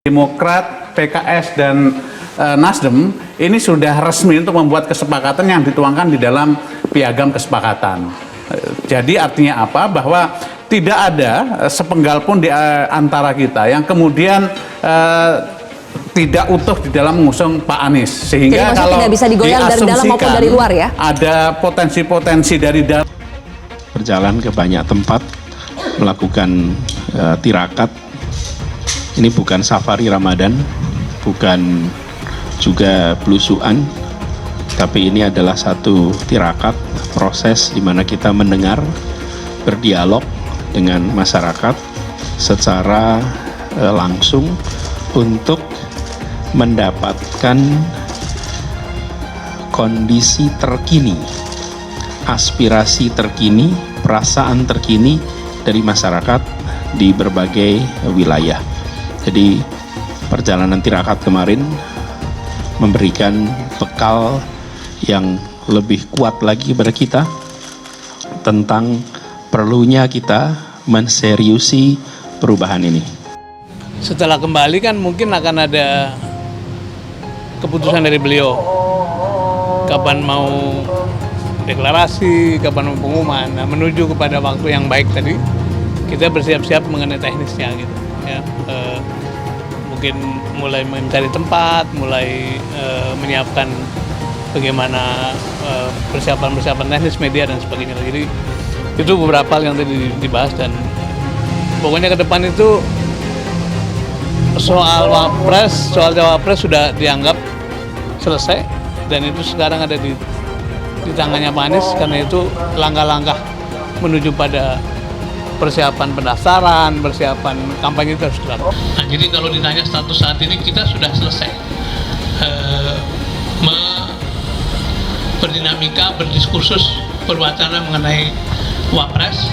Demokrat, PKS, dan Nasdem ini sudah resmi untuk membuat kesepakatan yang dituangkan di dalam piagam kesepakatan. Jadi artinya apa? Bahwa tidak ada sepenggal pun di antara kita yang kemudian tidak utuh di dalam mengusung Pak Anies. Sehingga kalau tidak bisa digoyang dari dalam maupun dari luar ya? Ada potensi-potensi dari dalam. Berjalan ke banyak tempat, melakukan tirakat. Ini bukan safari Ramadan, bukan juga belusuan, tapi ini adalah satu tirakat, proses di mana kita mendengar, berdialog dengan masyarakat secara langsung untuk mendapatkan kondisi terkini, aspirasi terkini, perasaan terkini dari masyarakat di berbagai wilayah. Jadi perjalanan tirakat kemarin memberikan bekal yang lebih kuat lagi kepada kita tentang perlunya kita menseriusi perubahan ini. Setelah kembali kan mungkin akan ada keputusan dari beliau. Kapan mau deklarasi, kapan mau pengumuman. Nah, menuju kepada waktu yang baik tadi, kita bersiap-siap mengenai teknisnya gitu. Ya, mungkin mulai mencari tempat, mulai menyiapkan bagaimana persiapan teknis media dan sebagainya. Jadi itu beberapa hal yang tadi dibahas dan pokoknya ke depan itu soal wapres, soal cawapres sudah dianggap selesai dan itu sekarang ada di tangannya Pak Anies, karena itu langkah-langkah menuju pada persiapan pendaftaran, persiapan kampanye itu harus dilakukan. Nah, jadi kalau ditanya status saat ini kita sudah selesai berdinamika, berdiskursus, berwacana mengenai wapres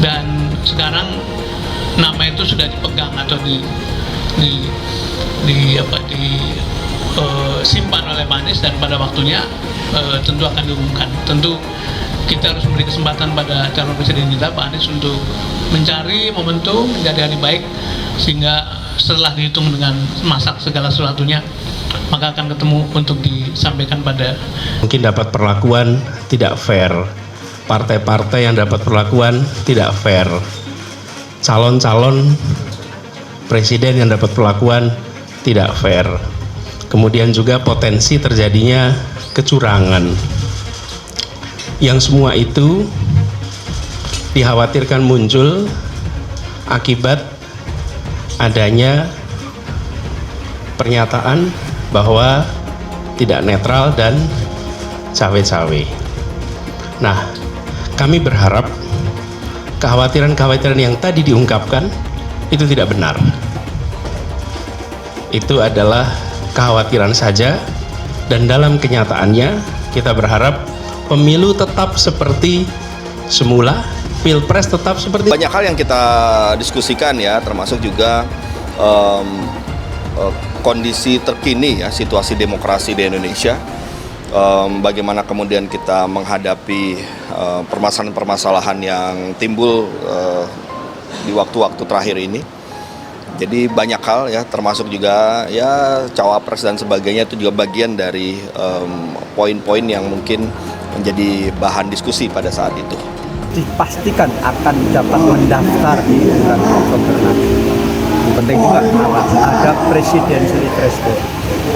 dan sekarang nama itu sudah dipegang atau simpan oleh Pak Anies dan pada waktunya tentu akan diumumkan. Tentu kita harus memberi kesempatan pada calon presiden kita Pak Anies untuk mencari momentum menjadi hari baik sehingga setelah dihitung dengan masak segala sesuatunya maka akan ketemu untuk disampaikan pada. Mungkin dapat perlakuan tidak fair, partai-partai yang dapat perlakuan tidak fair, calon-calon presiden yang dapat perlakuan tidak fair, kemudian juga potensi terjadinya kecurangan. Yang semua itu dikhawatirkan muncul akibat adanya pernyataan bahwa tidak netral dan cawe-cawe. Nah, kami berharap kekhawatiran-kekhawatiran yang tadi diungkapkan itu tidak benar. Itu adalah kekhawatiran saja dan dalam kenyataannya kita berharap pemilu tetap seperti semula, pilpres tetap seperti. Banyak hal yang kita diskusikan ya, termasuk juga kondisi terkini ya, situasi demokrasi di Indonesia. Bagaimana kemudian kita menghadapi permasalahan-permasalahan yang timbul di waktu-waktu terakhir ini. Jadi banyak hal ya, termasuk juga ya cawapres dan sebagainya itu juga bagian dari poin-poin yang mungkin menjadi bahan diskusi pada saat itu. Dipastikan akan dapat mendaftar di bulan Oktober nanti. Yang penting juga ada presidensial threshold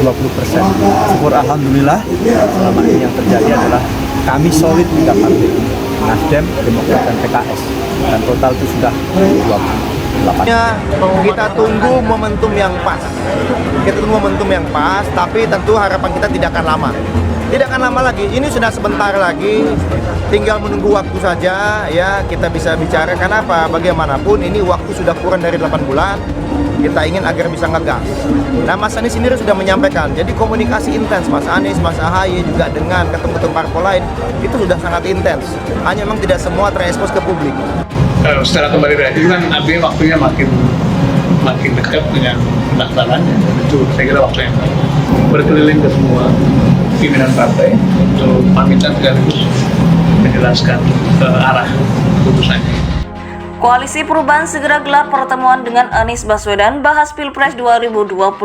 20%. Syukur alhamdulillah selama ini yang terjadi adalah kami solid 3 partai, Nasdem, Demokrat, dan PKS, dan total itu sudah 28. Kita tunggu momentum yang pas. Kita tunggu momentum yang pas, tapi tentu harapan kita tidak akan lama. Tidak akan lama lagi. Ini sudah sebentar lagi. Tinggal menunggu waktu saja ya, kita bisa bicara. Kenapa? Bagaimanapun ini waktu sudah kurang dari 8 bulan. Kita ingin agar bisa ngegas. Nah, Mas Anies sendiri sudah menyampaikan. Jadi komunikasi intens Mas Anies, Mas AHY juga dengan ketum-ketum parpol lain itu sudah sangat intens. Hanya memang tidak semua terekspos ke publik. Setelah kembali dari itu kan artinya waktunya makin dekat dengan pendaftarannya. Itu saya kira waktu yang baik. Berkeliling ke semua pimpinan partai untuk pamitan sekaligus menjelaskan arah keputusannya. Koalisi Perubahan segera gelar pertemuan dengan Anies Baswedan bahas Pilpres 2024.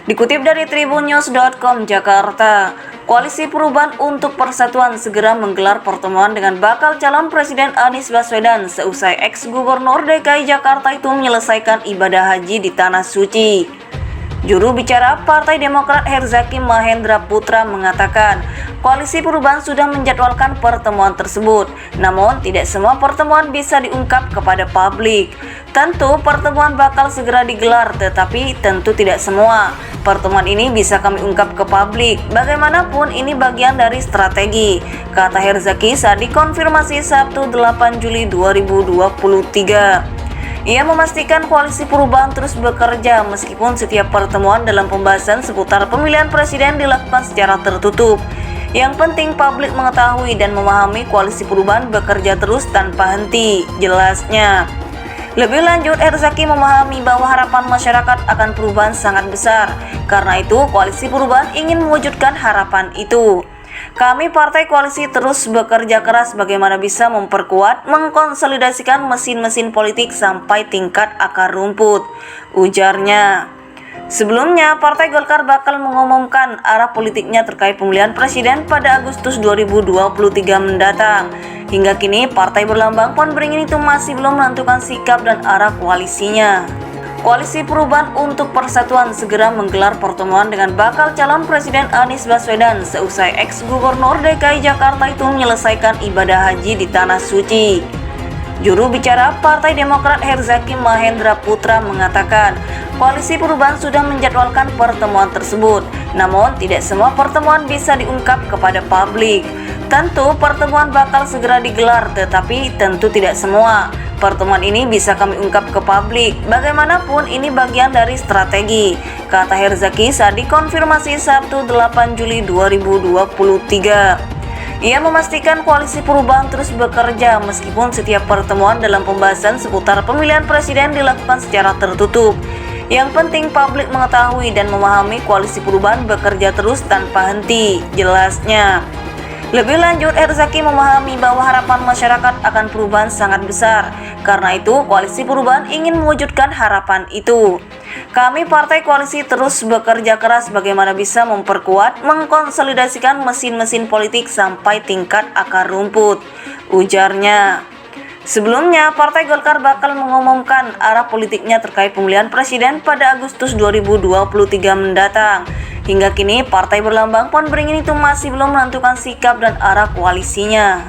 Dikutip dari tribunnews.com Jakarta, Koalisi Perubahan untuk Persatuan segera menggelar pertemuan dengan bakal calon Presiden Anies Baswedan seusai ex-gubernur DKI Jakarta itu menyelesaikan ibadah haji di Tanah Suci. Juru bicara Partai Demokrat Herzaki Mahendra Putra mengatakan, Koalisi Perubahan sudah menjadwalkan pertemuan tersebut, namun tidak semua pertemuan bisa diungkap kepada publik. Tentu pertemuan bakal segera digelar, tetapi tentu tidak semua pertemuan ini bisa kami ungkap ke publik. Bagaimanapun ini bagian dari strategi, kata Herzaki saat dikonfirmasi Sabtu 8 Juli 2023. Ia memastikan Koalisi Perubahan terus bekerja meskipun setiap pertemuan dalam pembahasan seputar pemilihan presiden dilakukan secara tertutup. Yang penting publik mengetahui dan memahami Koalisi Perubahan bekerja terus tanpa henti, jelasnya. Lebih lanjut, Herzaki memahami bahwa harapan masyarakat akan perubahan sangat besar. Karena itu, Koalisi Perubahan ingin mewujudkan harapan itu. Kami partai koalisi terus bekerja keras bagaimana bisa memperkuat, mengkonsolidasikan mesin-mesin politik sampai tingkat akar rumput, ujarnya. Sebelumnya, Partai Golkar bakal mengumumkan arah politiknya terkait pemilihan presiden pada Agustus 2023 mendatang. Hingga kini, partai berlambang pohon beringin itu masih belum menentukan sikap dan arah koalisinya. Koalisi Perubahan untuk Persatuan segera menggelar pertemuan dengan bakal calon Presiden Anies Baswedan seusai ex-gubernur DKI Jakarta itu menyelesaikan ibadah haji di Tanah Suci. Juru bicara Partai Demokrat Herzaki Mahendra Putra mengatakan, Koalisi Perubahan sudah menjadwalkan pertemuan tersebut, namun tidak semua pertemuan bisa diungkap kepada publik. Tentu pertemuan bakal segera digelar, tetapi tentu tidak semua pertemuan ini bisa kami ungkap ke publik. Bagaimanapun ini bagian dari strategi, kata Herzaki saat dikonfirmasi Sabtu 8 Juli 2023. Ia memastikan Koalisi Perubahan terus bekerja meskipun setiap pertemuan dalam pembahasan seputar pemilihan presiden dilakukan secara tertutup. Yang penting publik mengetahui dan memahami Koalisi Perubahan bekerja terus tanpa henti, jelasnya. Lebih lanjut, Herzaki memahami bahwa harapan masyarakat akan perubahan sangat besar. Karena itu, Koalisi Perubahan ingin mewujudkan harapan itu. Kami partai koalisi terus bekerja keras bagaimana bisa memperkuat, mengkonsolidasikan mesin-mesin politik sampai tingkat akar rumput, ujarnya. Sebelumnya, Partai Golkar bakal mengumumkan arah politiknya terkait pemilihan presiden pada Agustus 2023 mendatang. Hingga kini, partai berlambang pohon beringin itu masih belum menentukan sikap dan arah koalisinya.